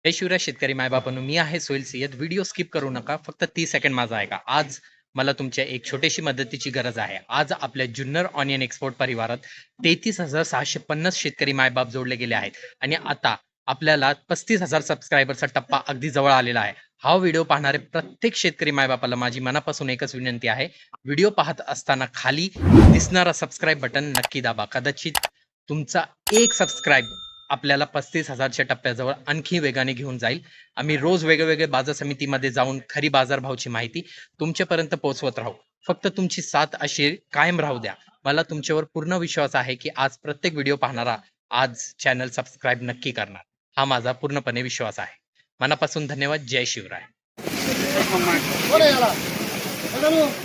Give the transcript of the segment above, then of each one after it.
जय शिवराय शेतकरी मायबापांनो, मी आहे Sohail Syed. Video skip करू नका, फक्त 30 सेकंड माझा ऐका. आज मला तुमच्या एक छोटीशी मदतीची गरज आहे. आज आपल्या जुन्नर ऑनियन एक्सपोर्ट परिवारात 33,650 शेतकरी मायबाप जोडले गेले आहेत आणि आता आपल्याला 35,000 सबस्क्रायबरचा टप्पा अगदी जवळ आलेला आहे. हा व्हिडिओ पाहणारे प्रत्येक शेतकरी मायबापाला माझी मनापासून एकच विनंती आहे, व्हिडिओ पाहत असताना खाली दिसणारा सबस्क्राईब बटन नक्की दाबा. कदाचित तुमचा एक सबस्क्राईब आपल्याला 35,000च्या टप्प्याजवळ आणखी वेगाने घेऊन जाईल. आम्ही रोज वेगवेगळे बाजार समितीमध्ये जाऊन खरी बाजारभावाची माहिती तुमच्यापर्यंत पोहोचवत राहू. फक्त तुमची साथ अशी कायम राहू द्या. मला तुमच्यावर पूर्ण विश्वास आहे की आज प्रत्येक व्हिडिओ पाहणारा आज चॅनल सबस्क्राईब नक्की करणार. हा माझा पूर्णपणे विश्वास आहे. मनापासून धन्यवाद. जय शिवराय.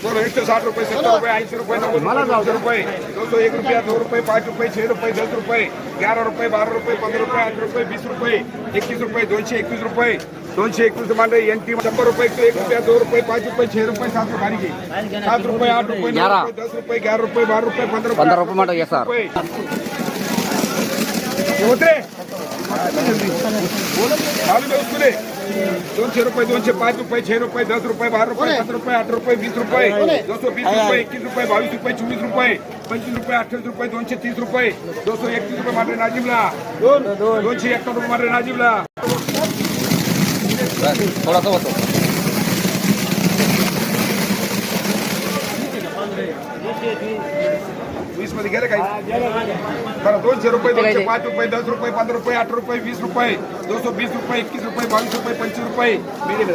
बोलो 160 रुपये 70 रुपये 80 रुपये 90 रुपये 201 रुपया 2 रुपये 5 रुपये 6 रुपये 10 रुपये 11 रुपये 12 रुपये 15 रुपये 8 रुपये 20 रुपये 21 रुपये 221 रुपये 221 मान एनटी 100 रुपये 1 रुपया 2 रुपये 5 रुपये 6 रुपये 7 रुपये 7 रुपये 8 रुपये 9 रुपये 10 रुपये 11 रुपये 12 रुपये 15 रुपये मान ये सर होते चालू दे उसको 200 रुपये 205 रुपये 6 रुपये 10 रुपये 12 रुपये 7 रुपये 8 रुपये 20 रुपये 220 रुपये 21 रुपये 22 रुपये 24 रुपये 25 रुपये 28 रुपये 230 रुपये 231 रुपये मारे नाजिबला 251 रुपये मारे नाजिबला थोडासा होतो 20 मध्ये गेले काही बरं 200 रुपये 205 रुपये 10 रुपये 15 रुपये 8 रुपये 20 रुपये 220 रुपये 21 रुपये 22 रुपये 25 रुपये मीडियम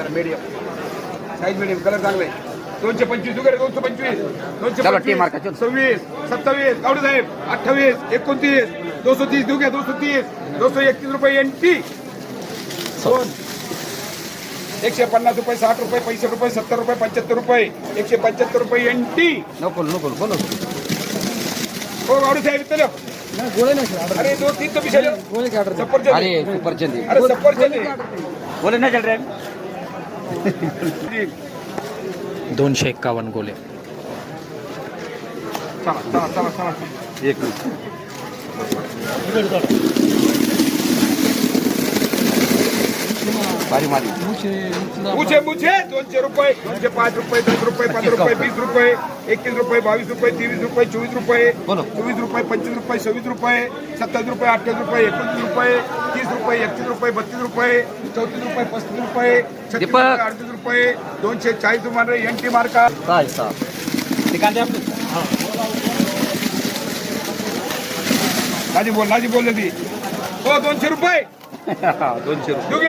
साईज मीडियम कलर चांगले 225 वगैरे 225 226 27 गावडे साहेब 28 29 230 देऊ घ्या 230 231 रुपये एनटी 150 रुपये 60 रुपये 65 रुपये 70 रुपये 75 रुपये 175 रुपये एनटी नको बोलो हो गावडे साहेब इतने गोळे नाही अरे 2-3 तो पिछले गोळे का ऑर्डर अरे सफरचंद गोळे नाही चल रहे 251 गोले. चला एक मारी मुझे 200 रुपये 205 रुपये 10 रुपये 15 रुपये 20 रुपये 21 रुपये 22 रुपये 23 रुपये 24 रुपये 24 रुपये 25 रुपये 26 रुपये 27 रुपये 28 रुपये 29 रुपये 30 रुपये 31 रुपये 32 रुपये 34 रुपये 35 रुपये 36 रुपये 38 रुपये 240 रुपये एनटी मार्का नाजी बोल ती हो 200 रुपये 200 रुपये